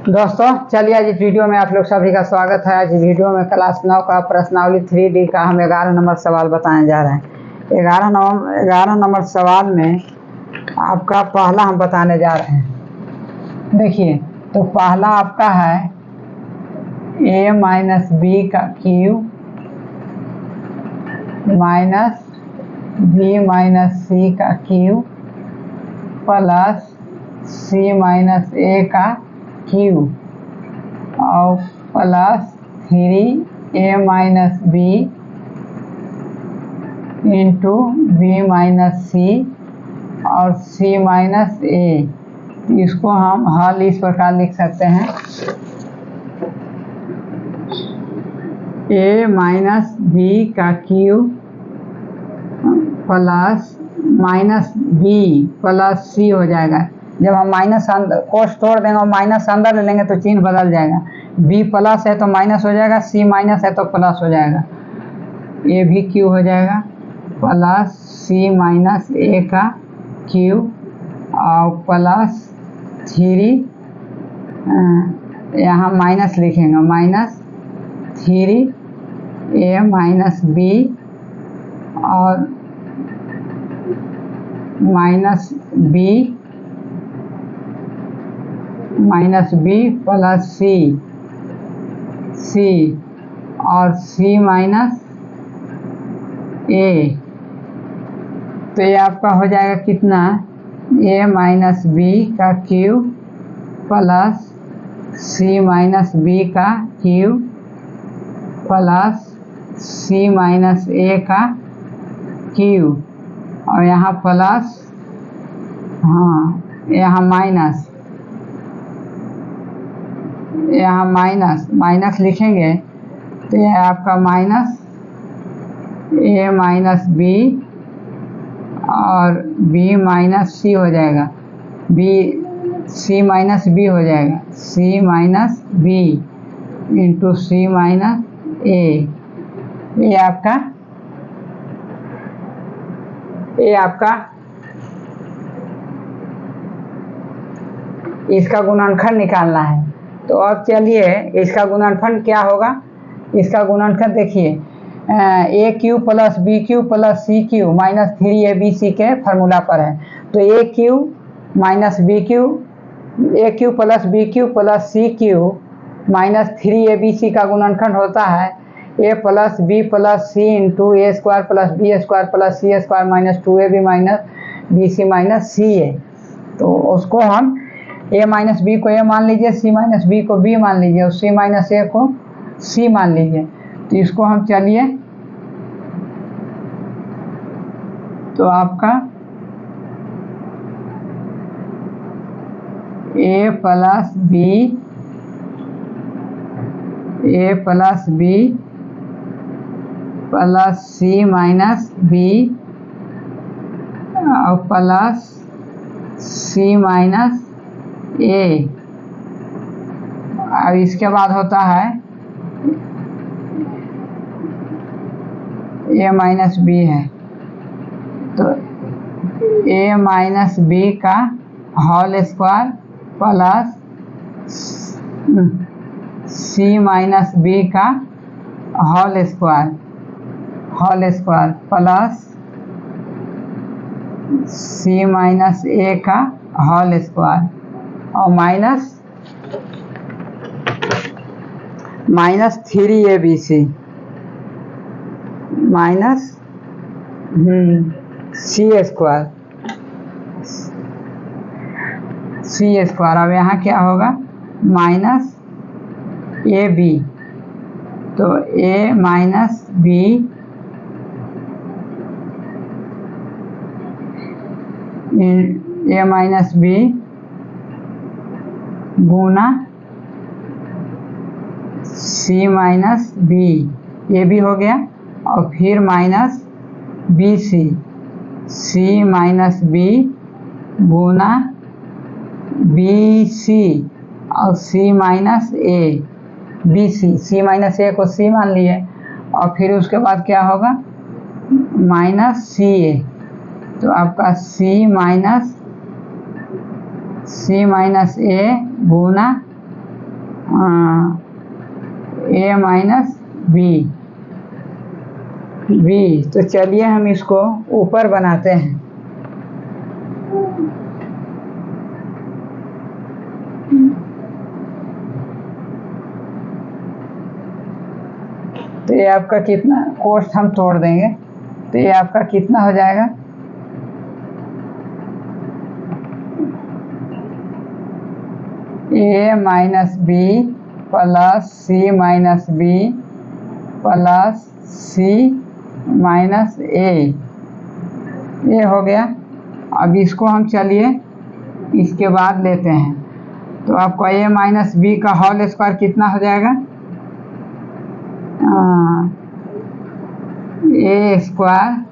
दोस्तों चलिए आज इस वीडियो में आप लोग सभी का स्वागत है। आज वीडियो में क्लास 9 का प्रश्नावली 3D का हम 11 नंबर सवाल बताने जा रहे हैं। 11 नंबर सवाल में आपका पहला हम बताने जा रहे हैं। देखिए तो पहला आपका है a माइनस बी का cube minus B minus C का cube plus C minus A का क्यूब और plus 3a minus B into B minus C और सी माइनस ए। इसको हम हल इस प्रकार लिख सकते हैं, a माइनस बी का cube plus minus B plus C हो जाएगा। जब हम माइनस कोस तोड़ देंगे और माइनस अंदर ले लेंगे तो चिन्ह बदल जाएगा। बी प्लस है तो माइनस हो जाएगा, सी माइनस है तो प्लस हो जाएगा। ए भी क्यू हो जाएगा प्लस सी माइनस ए का क्यूब और प्लस 3 यहाँ माइनस लिखेंगे माइनस 3a माइनस बी और माइनस बी प्लस सी और सी माइनस ए। तो ये आपका हो जाएगा कितना, a माइनस बी का cube plus C minus B का cube plus C minus A का क्यूब और यहाँ प्लस यहाँ माइनस लिखेंगे तो यह आपका माइनस a माइनस बी और b माइनस सी हो जाएगा, सी माइनस बी हो जाएगा, सी माइनस बी इंटू सी माइनस ए। ये आपका इसका गुणनखंड निकालना है। तो अब चलिए इसका गुणनखंड क्या होगा। इसका गुणनखंड देखिए A cube plus B cube plus C cube minus 3abc के फार्मूला पर है। तो A cube minus B cube, A cube plus B cube plus C cube minus 3abc का गुणनखंड होता है A plus B plus C into A square plus B square plus C square minus 2ab minus B C minus C A. तो उसको हम ए minus B को ए मान लीजिए, सी माइनस बी को बी मान लीजिए और सी माइनस ए को सी मान लीजिए। तो इसको हम चलिए तो आपका ए plus B plus C minus B और प्लस सी माइनस ए। और इसके बाद होता है ए माइनस बी है तो ए माइनस बी का whole square plus C minus B का whole square plus C minus A का होल स्क्वायर और minus 3abc minus C square. अब यहाँ क्या होगा माइनस ए बी। तो ए माइनस बी गुना सी माइनस बी, ये भी हो गया और फिर minus B C minus B गुना बी सी और C minus A, C minus ए को सी मान लिए और फिर उसके बाद क्या होगा माइनस सी ए। तो आपका सी माइनस ए गुना ए माइनस बी। तो चलिए हम इसको ऊपर बनाते हैं। तो ये आपका कितना कोष्ठ हम तोड़ देंगे, तो ये आपका कितना हो जाएगा, ए minus B plus C minus B plus C minus ए, ये हो गया। अब इसको हम चलिए इसके बाद लेते हैं, तो आपको ए माइनस बी का होल स्क्वायर कितना हो जाएगा, A square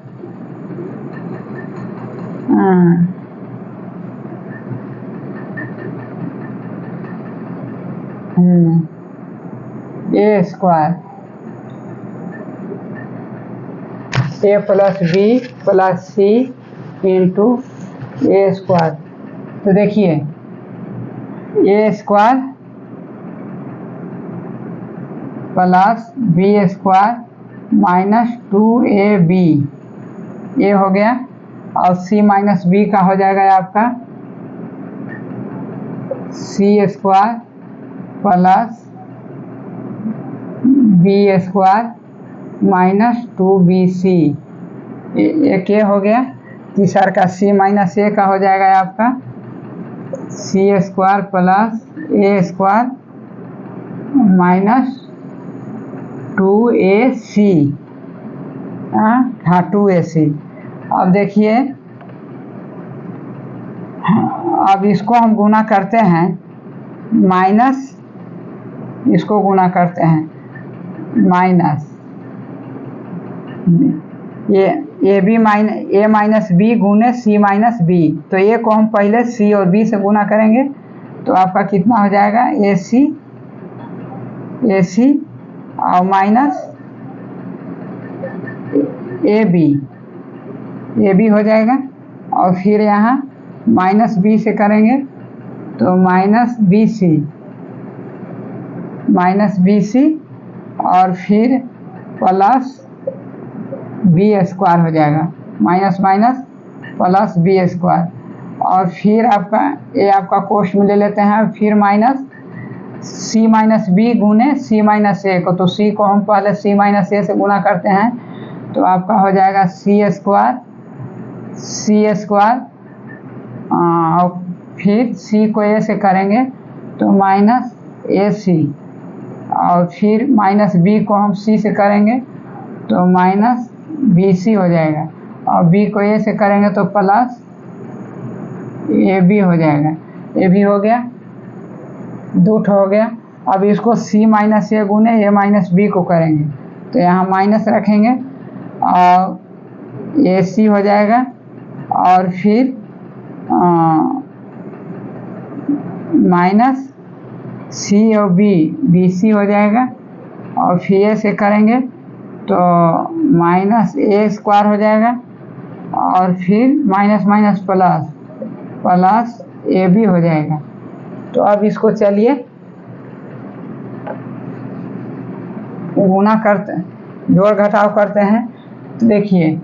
A square A plus B plus C into A square. तो देखिए A square plus B square minus 2ab, ये हो गया। और सी माइनस बी का हो जाएगा आपका C square plus B square minus 2bc, एक ये हो गया। तीसरा का सी माइनस ए का हो जाएगा आपका C square plus A square minus 2ac, हाँ 2ac। अब देखिए, अब इसको हम गुना करते हैं, माइनस इसको गुना करते हैं माइनस ये ए माइनस बी गुने सी माइनस बी। तो ए को हम पहले सी और बी से गुना करेंगे, तो आपका कितना हो जाएगा, ए सी और माइनस ए बी हो जाएगा। और फिर यहाँ माइनस बी से करेंगे तो माइनस बी सी और फिर प्लस बी स्क्वायर हो जाएगा, minus minus plus B square. और फिर आपका ये आपका कोष्ठ में ले लेते हैं, फिर माइनस सी माइनस बी गुने सी माइनस ए को, तो सी को हम पहले सी माइनस ए से गुना करते हैं, तो आपका हो जाएगा सी स्क्वायर और फिर सी को ए से करेंगे तो माइनस ए सी, और फिर माइनस बी को हम सी से करेंगे तो माइनस बी सी हो जाएगा, और बी को ए से करेंगे तो प्लस ए बी हो जाएगा। ए बी हो गया, दो ठो हो गया। अब इसको सी माइनस ए गुने ए माइनस बी को करेंगे, तो यहाँ माइनस रखेंगे और ए सी हो जाएगा, और फिर माइनस सी और बी सी हो जाएगा, और फिर ए से करेंगे तो माइनस ए स्क्वायर हो जाएगा, और फिर minus minus plus A B हो जाएगा। तो अब इसको चलिए गुना करते हैं, जोड़ घटाव करते हैं। तो देखिए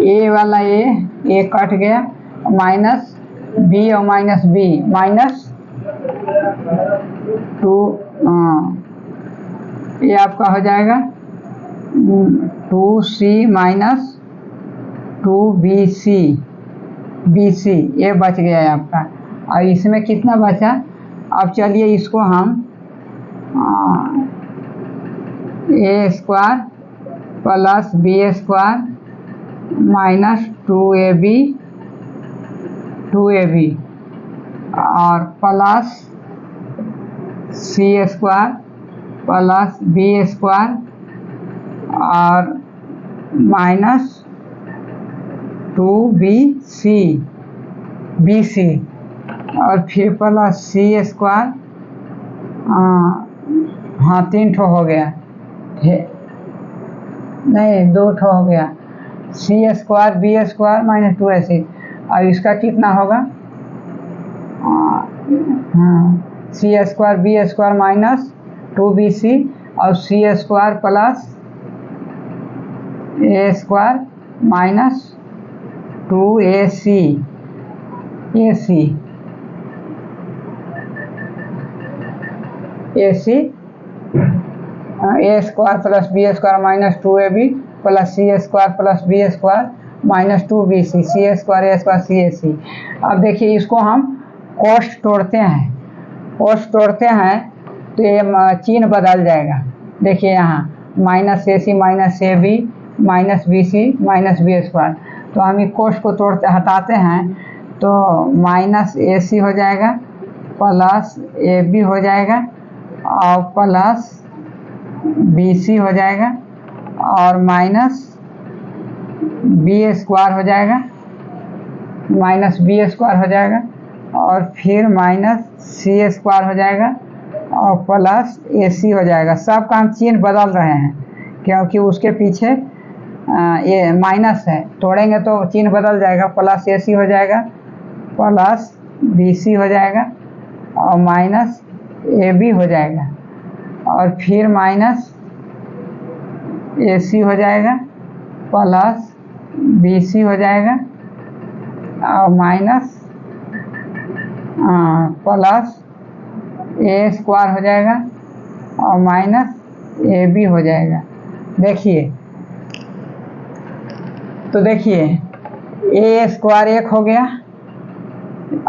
ए वाला ए कट गया, माइनस बी और माइनस बी माइनस 2, ये आपका हो जाएगा 2c माइनस 2bc, ये बच गया है आपका। और इसमें कितना बचा, अब चलिए इसको हम A square plus B square minus 2ab और plus C square plus B square और माइनस 2bc और फिर प्लस सी स्क्वायर, हाँ 3 ठो हो गया, नहीं 2 ठो हो गया, C square B square minus 2ac। और इसका कितना होगा, हाँ, C square B square minus 2bc और C square plus A square minus 2ac ac ac A square plus B square minus 2ab plus C square plus B square minus 2bc C square A square C A C. अब देखिए इसको हम कोष्ट तोड़ते हैं तो ये चिन्ह बदल जाएगा। देखिए यहाँ minus A C minus A B minus B C minus B square, तो हम इस कोष्ट को तोड़ते हटाते हैं तो माइनस ए सी हो जाएगा प्लस ए बी हो जाएगा और प्लस बी सी हो जाएगा और माइनस बी स्क्वायर हो जाएगा, माइनस बी स्क्वायर हो जाएगा और फिर माइनस सी स्क्वायर हो जाएगा और प्लस ए सी हो जाएगा। सब का हम चिन्ह बदल रहे हैं क्योंकि उसके पीछे ये माइनस है, तोड़ेंगे तो चिन्ह बदल जाएगा। प्लस ए सी हो जाएगा प्लस बी सी हो जाएगा और माइनस ए बी हो जाएगा और फिर माइनस ए सी हो जाएगा प्लस बी सी हो जाएगा और माइनस प्लस ए स्क्वायर हो जाएगा और माइनस ए बी हो जाएगा। देखिए तो देखिए ए स्क्वायर 1 हो गया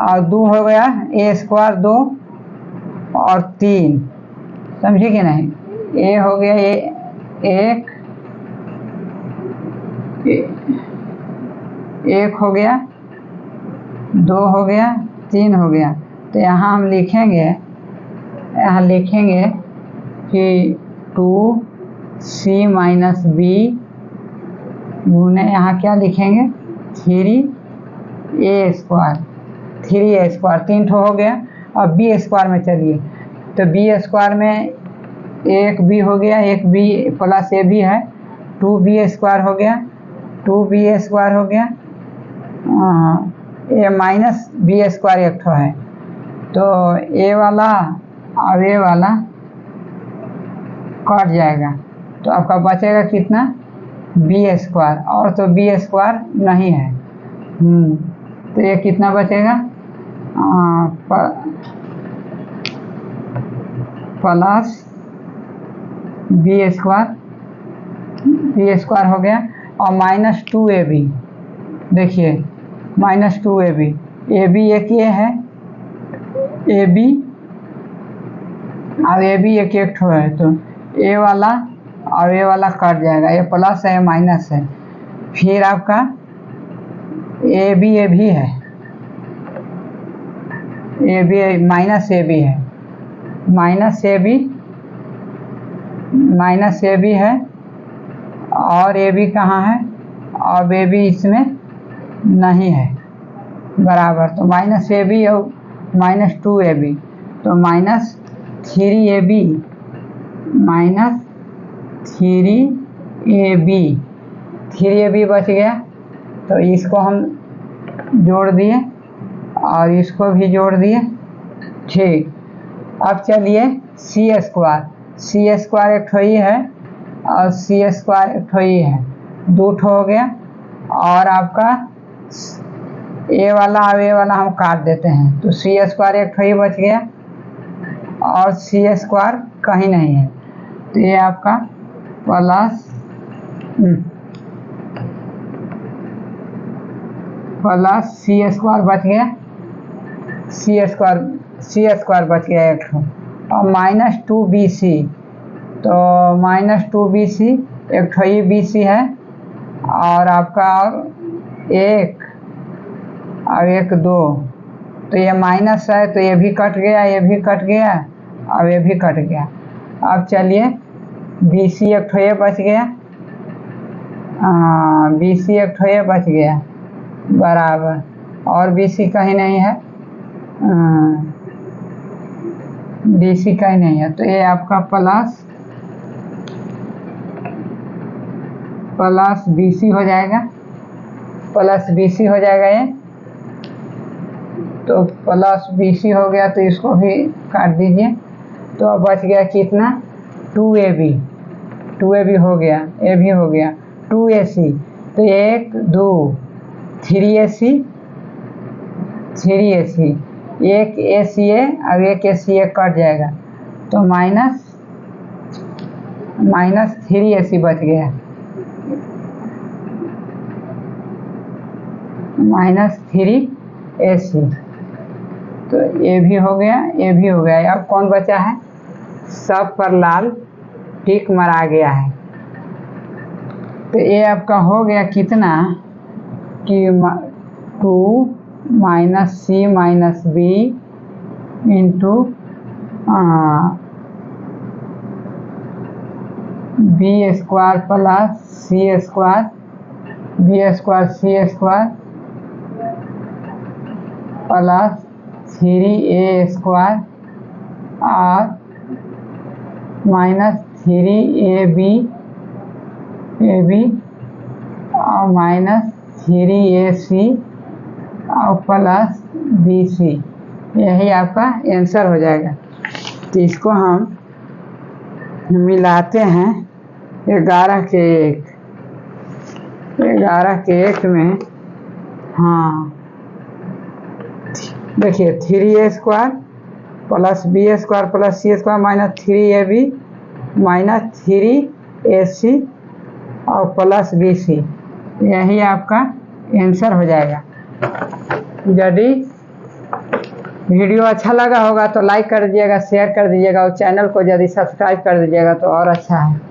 और 2 हो गया, ए स्क्वायर 2 और 3, समझे कि नहीं। ए हो गया एक हो गया, 2 हो गया, 3 हो गया। तो यहाँ हम लिखेंगे कि 2c माइनस बी गुने यहाँ क्या लिखेंगे 3a स्क्वायर 3 ठो हो गया। अब बी स्क्वायर में चलिए तो बी स्क्वायर में एक बी हो गया, एक बी प्लस ए बी है, 2b स्क्वायर हो गया, 2b स्क्वायर हो गया, ए माइनस बी स्क्वायर एक ठो है तो ए वाला और ए वाला कट जाएगा तो आपका बचेगा कितना बी स्क्वायर, और तो बी स्क्वायर नहीं है। तो ये कितना बचेगा प्लस बी स्क्वायर हो गया और माइनस 2ab। देखिए माइनस 2ab, ए बी एक ये है ए बी और ए बी एक ठो है तो ए वाला और ए वाला कट जाएगा, ये प्लस है माइनस है। फिर आपका ए बी है, A B minus A B है, माइनस ए बी है और ए बी कहाँ है, और ए बी इसमें नहीं है बराबर, तो माइनस ए बी और माइनस 2ab तो माइनस 3ab माइनस 3ab बच गया। तो इसको हम जोड़ दिए और इसको भी जोड़ दिए, ठीक। अब चलिए सी स्क्वायर एक ठो ही है और सी स्क्वायर एक ठो ही है, 2 ठो हो गया और आपका ए वाला और ए वाला हम काट देते हैं तो सी स्क्वायर एक ठो ही बच गया और सी स्क्वायर कहीं नहीं है तो ये आपका प्लस सी स्क्वायर बच गया, सी स्क्वायर बच गया एक ठो और माइनस 2bc तो माइनस 2bc एक ठो ही bc है और आपका और एक और एक 2 तो ये माइनस है तो ये भी कट गया, ये भी कट गया और ये भी कट गया। अब चलिए BC एक ठो ये बच गया, BC एक ठो ये बच गया बराबर, और BC कहीं नहीं है, BC कहीं नहीं है तो ये आपका प्लस BC हो जाएगा, प्लस BC हो जाएगा ये। तो प्लस BC हो गया, तो इसको भी काट दीजिए। तो अब बच गया कितना, 2AB हो गया, ए भी हो गया, 2AC, तो 1 2 3AC, एक ACA और एक ACA कट जाएगा, तो माइनस 3AC बच गया, -3AC। तो ये भी हो गया, ये भी हो गया। अब कौन बचा है, सब पर लाल टिक मरा गया है। तो ये आपका हो गया कितना कि 2 - C - B into B² plus C² B² C² plus 3A² और -3AB और -3AC और प्लस BC, यही आपका आंसर हो जाएगा। तो इसको हम मिलाते हैं 11 के 1 में। हाँ देखिए, 3A² plus B² plus C² minus 3AB minus 3AC और प्लस BC, यही आपका आंसर हो जाएगा। यदि वीडियो अच्छा लगा होगा तो लाइक कर दीजिएगा, शेयर कर दीजिएगा और चैनल को यदि सब्सक्राइब कर दीजिएगा तो और अच्छा है।